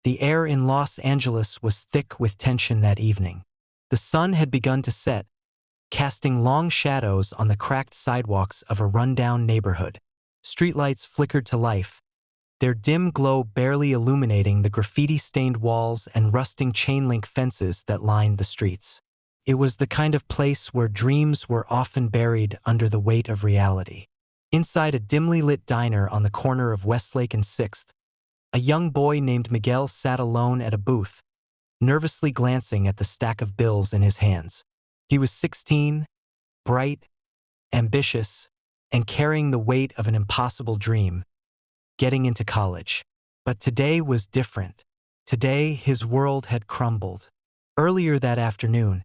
The air in Los Angeles was thick with tension that evening. The sun had begun to set, casting long shadows on the cracked sidewalks of a rundown neighborhood. Streetlights flickered to life, their dim glow barely illuminating the graffiti-stained walls and rusting chain-link fences that lined the streets. It was the kind of place where dreams were often buried under the weight of reality. Inside a dimly lit diner on the corner of Westlake and 6th, a young boy named Miguel sat alone at a booth, nervously glancing at the stack of bills in his hands. He was 16, bright, ambitious, and carrying the weight of an impossible dream, getting into college. But today was different. Today, his world had crumbled. Earlier that afternoon,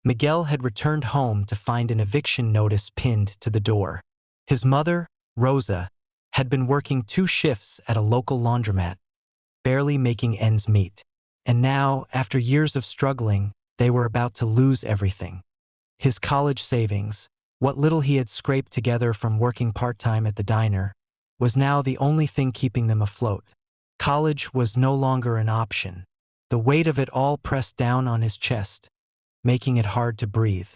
Miguel had returned home to find an eviction notice pinned to the door. His mother, Rosa, had been working 2 shifts at a local laundromat, barely making ends meet. And now, after years of struggling, they were about to lose everything. His college savings, what little he had scraped together from working part-time at the diner, was now the only thing keeping them afloat. College was no longer an option. The weight of it all pressed down on his chest, making it hard to breathe.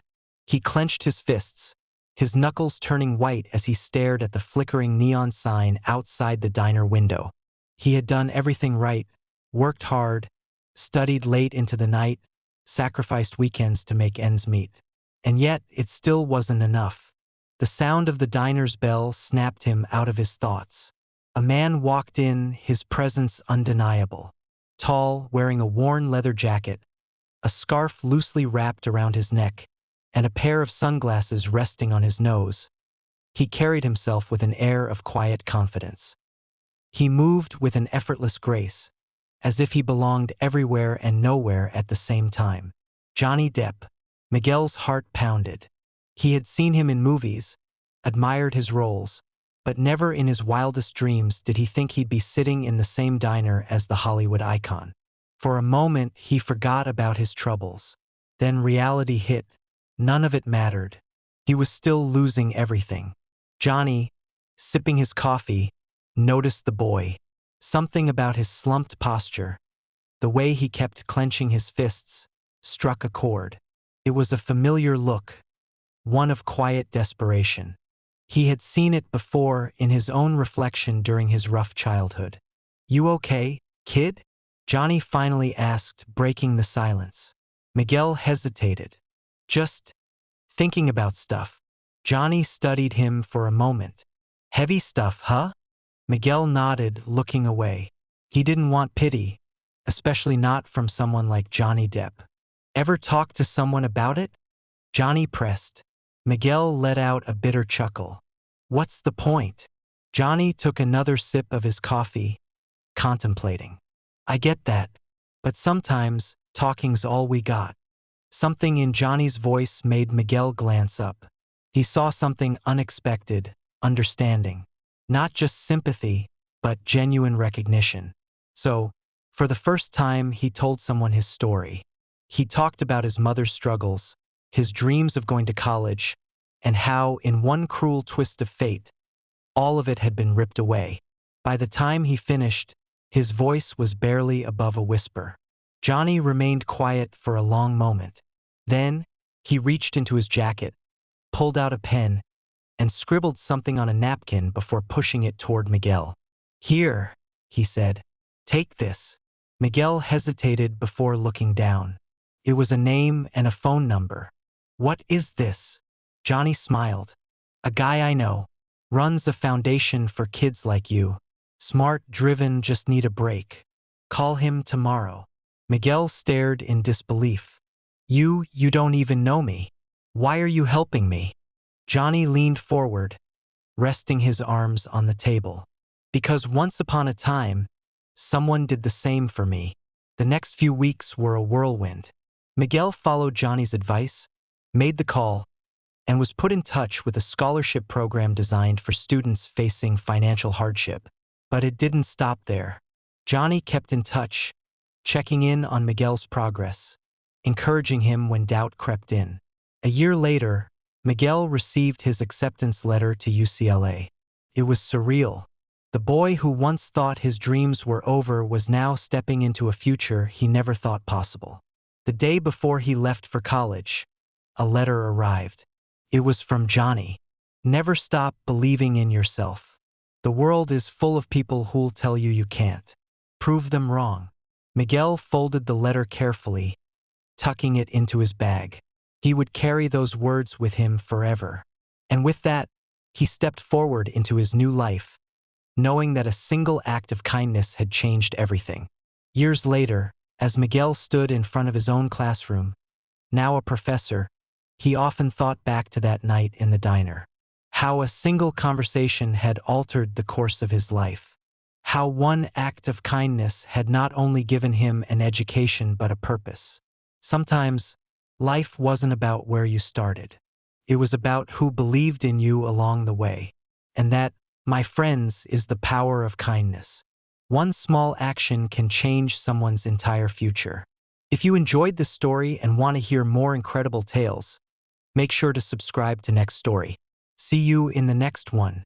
He clenched his fists, his knuckles turning white as he stared at the flickering neon sign outside the diner window. He had done everything right, worked hard, studied late into the night, sacrificed weekends to make ends meet. And yet, it still wasn't enough. The sound of the diner's bell snapped him out of his thoughts. A man walked in, his presence undeniable. Tall, wearing a worn leather jacket, a scarf loosely wrapped around his neck, and a pair of sunglasses resting on his nose. He carried himself with an air of quiet confidence. He moved with an effortless grace, as if he belonged everywhere and nowhere at the same time. Johnny Depp. Miguel's heart pounded. He had seen him in movies, admired his roles, but never in his wildest dreams did he think he'd be sitting in the same diner as the Hollywood icon. For a moment, he forgot about his troubles. Then reality hit. None of it mattered. He was still losing everything. Johnny, sipping his coffee, noticed the boy. Something about his slumped posture, the way he kept clenching his fists, struck a chord. It was a familiar look, one of quiet desperation. He had seen it before in his own reflection during his rough childhood. "You okay, kid?" Johnny finally asked, breaking the silence. Miguel hesitated. "Just thinking about stuff." Johnny studied him for a moment. "Heavy stuff, huh?" Miguel nodded, looking away. He didn't want pity, especially not from someone like Johnny Depp. "Ever talk to someone about it?" Johnny pressed. Miguel let out a bitter chuckle. "What's the point?" Johnny took another sip of his coffee, contemplating. "I get that, but sometimes talking's all we got." Something in Johnny's voice made Miguel glance up. He saw something unexpected, understanding. Not just sympathy, but genuine recognition. So, for the first time, he told someone his story. He talked about his mother's struggles, his dreams of going to college, and how, in one cruel twist of fate, all of it had been ripped away. By the time he finished, his voice was barely above a whisper. Johnny remained quiet for a long moment. Then, he reached into his jacket, pulled out a pen, and scribbled something on a napkin before pushing it toward Miguel. "Here," he said. "Take this." Miguel hesitated before looking down. It was a name and a phone number. "What is this?" Johnny smiled. "A guy I know. Runs a foundation for kids like you. Smart, driven, just need a break. Call him tomorrow." Miguel stared in disbelief. You don't even know me. Why are you helping me?" Johnny leaned forward, resting his arms on the table. "Because once upon a time, someone did the same for me." The next few weeks were a whirlwind. Miguel followed Johnny's advice, made the call, and was put in touch with a scholarship program designed for students facing financial hardship. But it didn't stop there. Johnny kept in touch, checking in on Miguel's progress, encouraging him when doubt crept in. A year later, Miguel received his acceptance letter to UCLA. It was surreal. The boy who once thought his dreams were over was now stepping into a future he never thought possible. The day before he left for college, a letter arrived. It was from Johnny. Never stop believing in yourself. The world is full of people who'll tell you you can't. Prove them wrong. Miguel folded the letter carefully, tucking it into his bag. He would carry those words with him forever. And with that, he stepped forward into his new life, knowing that a single act of kindness had changed everything. Years later, as Miguel stood in front of his own classroom, now a professor, he often thought back to that night in the diner. How a single conversation had altered the course of his life. How one act of kindness had not only given him an education but a purpose. Sometimes, life wasn't about where you started. It was about who believed in you along the way. And that, my friends, is the power of kindness. One small action can change someone's entire future. If you enjoyed this story and want to hear more incredible tales, make sure to subscribe to Next Story. See you in the next one.